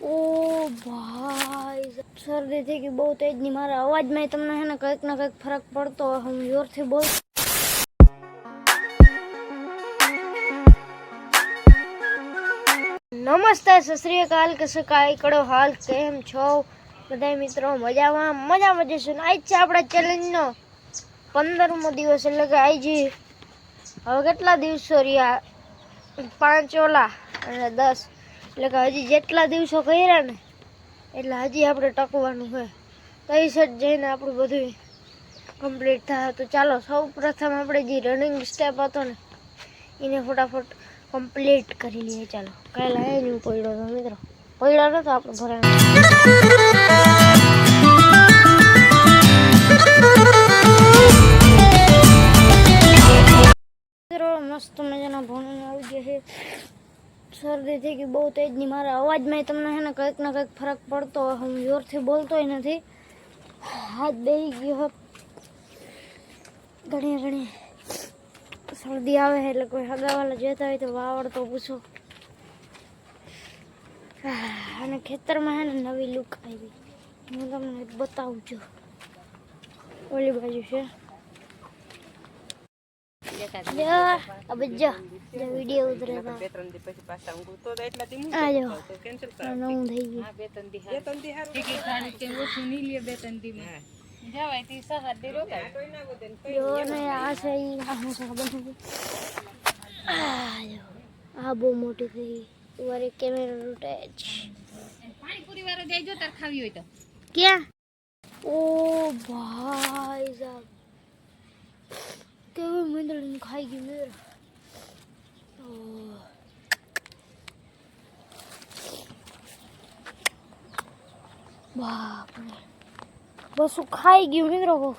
ओ भाई सर्दी थी कि बहुत तेज नहीं मारा अवाज में तमने है ना कईक फर्क पड़तो हम जोर से बोल नमस्ते सत श्री अकाल कैसे काय कड़ो हाल केम छो बधाई मित्रों मजा जशो आज छे आपड़ा चैलेंज नो 15मो दिवस એટલે કે આજી હવે કેટલા દિવસો રહ્યા 5 ઓલા અને 10 એટલે કે હજી જેટલા દિવસો કર્યા ને એટલે હજી આપણે ટકવાનું છે તો એ સેટ જઈને આપણું બધું કમ્પ્લીટ થાય તો ચાલો સૌ પ્રથમ આપણે જે રનિંગ સ્ટેપ હતો ને એને ફટાફટ કમ્પ્લીટ કરી લઈએ ચાલો કાલે લાય નહીં પડ્યો તો મિત્રો પડ્યો નતો આપણે ભરાય मस्त मजाना भणने આવી ગયો છે सर्दी थी कि बहुत तेज नहीं मारा अवाज में तमने है ना कईक फर्क पड़तो हम जोर से बोलतो ही नहीं हाथ बेही गयो घणी सर्दी आवे है એટલે કોઈ હગાવાલા જતા હોય તો વાવડતો પૂછો અને ખેતરમાં હે ને નવી લુક આવી હું તમને બતાવું છું ઓલી બાજુ છે अब जा वीडियो उतरेगा बेतन दी પછી પાછા હું તો એટલા દી હું તો કેન્સલ કર નવું થઈ ગયું હા બેતન દી ટિકિટ ખાલી કે ઓછું ની લે બેતન દી માં જવાય તી સહર દી રોકાય કોઈ ના ગોદન જો ને આ છે આ હું ખબર નથી આ બહુ મોટી થઈ વારે કેમેરા રૂટે પાણી પૂરી વારે દેજો તાર ખાવી હોય તો ક્યાં ओ भाई साहब केवल मंदिर खाएगी मेरा बाप रे बस खाएगी मित्रों को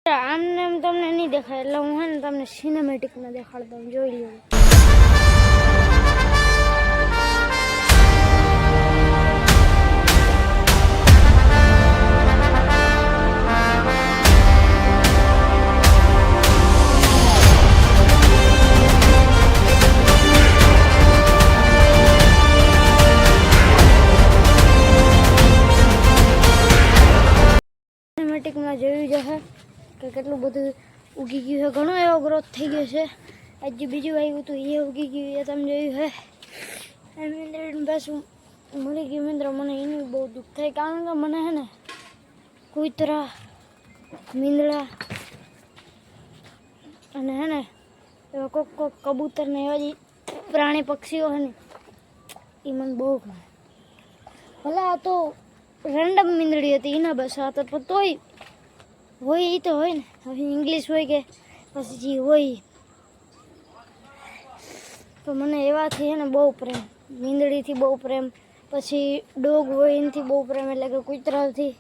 आमने तमने नहीं देखा એટલે હું હે ને તમને સિનેમેટિક માં દેખાડતા હું જોઈ લ્યો में જોયું છે કે કેટલું બધું ઉગી ગયું છે ઘણો એવો ગ્રોથ થઈ ગયો છે આજ જે બીજું આવ્યું હતું એ ઉગી ગયું એ તમે જોયું છે એમ બસ મરી ગયું મિત્ર મને એનું બહુ દુઃખ થાય કારણ કે મને હે ને કૂતરા મીંદડા અને હે ને એવા કોક કબૂતર ને એવા જે પ્રાણી પક્ષીઓ છે ને એ મને બહુ ગમે ભલે આ તો રેન્ડમ મીંદડી હતી એના બસ આ તો તોય હોય એ તો હોય ને હવે ઇંગ્લિશ હોય કે પછી જે હોય તો મને એવાથી હે ને બહુ પ્રેમ મીંદડીથી બહુ પ્રેમ પછી ડોગ હોય એનાથી બહુ પ્રેમ એટલે કે કૂતરાથી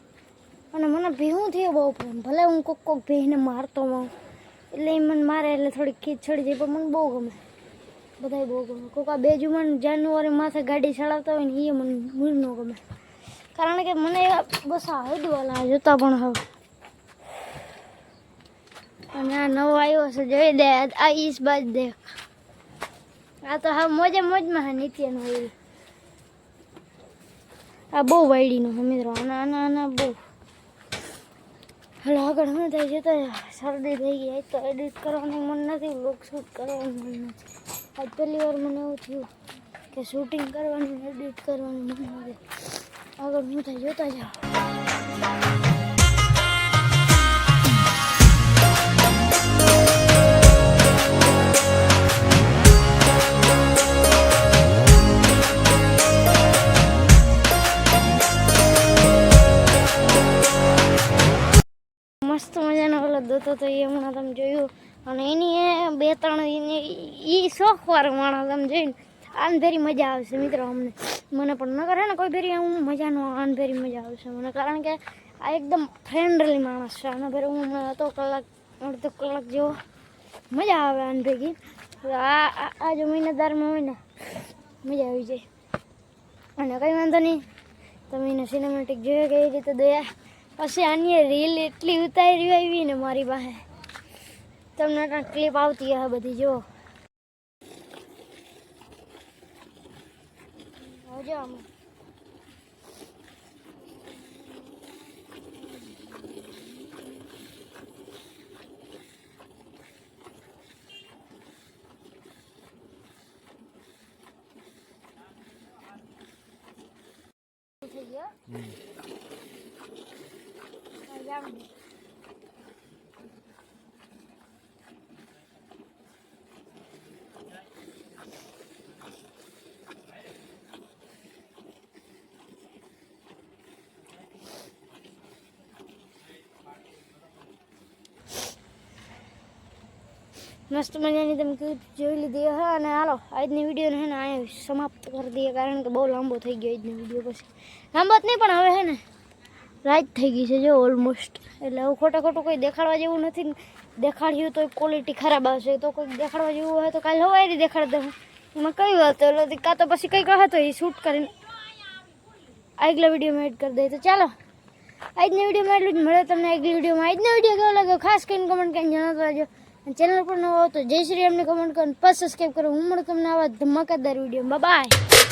અને મને ભેહુંથી બહુ પ્રેમ ભલે હું કોક ભેહને મારતો હોઉં એટલે એ મને મારે એટલે થોડીક ખીચ ચડી જાય પણ મને બહુ ગમે બધાય બહુ ગમે કોક આ 2 જાન્યુઆરી માથે ગાડી ચડાવતા હોય ને એ મને ન ગમે કારણ કે મને બસ આ હદવાલા જોતા પણ હવે અને આ નવો આવ્યો છે જોઈ દે આ ઈસ બાજ દેખ આ તો હા મોજમાં હા નિત્યનો હોય આ બહુ વાયડીનો છે મિત્રો આના બહુ હલો આગળ શું થાય જતા શરદી થઈ ગઈ આજ તો એડિટ કરવાનું મન નથી વ્લોગ શૂટ કરવાનું મન નથી આજ પહેલી વાર મને એવું થયું કે શૂટિંગ કરવાનું એડિટ કરવાનું મન નથી આગળ શું થાય જોતા જાઓ મસ્ત મજાનો ઓલો દોતો તો એ હમણાં તમે જોયું અને એની 2-3 એ શોખવાર માણસ તમે જોઈને આન ભેરી મજા આવશે મિત્રો મને પણ ન કરે ને કોઈ ભેરી હું મજાનો આન ભેરી મજા આવશે મને કારણ કે આ એકદમ ફ્રેન્ડલી માણસ છે આના ભેરી હું હમણાં તો અડધો કલાક જેવો મજા આવે આન ભેગી આ જો મહિનાદારમાં હોય ને મજા આવી જાય અને કંઈ વાંધો નહીં તમે એને સિનેમેટિક જોઈએ કઈ રીતે દયા પછી આની રીલ એટલી ઉતારી આવી ને મારી પાસે તમને ક્લિપ આવતી હશે બધી જો જો થઈ ગયો જામ મસ્ત મજાની તમે જોઈ લીધી હે અને હાલો આજની વિડીયોને હે ને અહીંયા સમાપ્ત કરી દઈએ કારણ કે બહુ લાંબો થઈ ગયો આજનો વિડીયો પછી લાંબો જ નહીં પણ હવે હે ને રાત થઈ ગઈ છે જો ઓલમોસ્ટ એટલે હવે ખોટા ખોટું કોઈ દેખાડવા જેવું નથી દેખાડ્યું તો ક્વોલિટી ખરાબ આવશે તો કોઈ દેખાડવા જેવું હોય તો કાલે હવારી દેખાડી દઉં એમાં કઈ વાત એટલે કાં તો પછી કંઈ કહે તો એ શૂટ કરીને આગલા વિડીયોમાં એડ કરી દઈએ તો ચાલો આજના વિડીયોમાં એટલું જ મળે તમને આગલી વિડીયોમાં આજનો વિડીયો કેવો લાગ્યો ખાસ કરીને કમેન્ટ કરીને જણાવતો રહેજો ચેનલ પર નવો હો તો જય શ્રી રામને કમેન્ટ કરો, સબસ્ક્રાઈબ કરો. હું મળું તમને આવા ધમાકેદાર વિડીયો. બાય.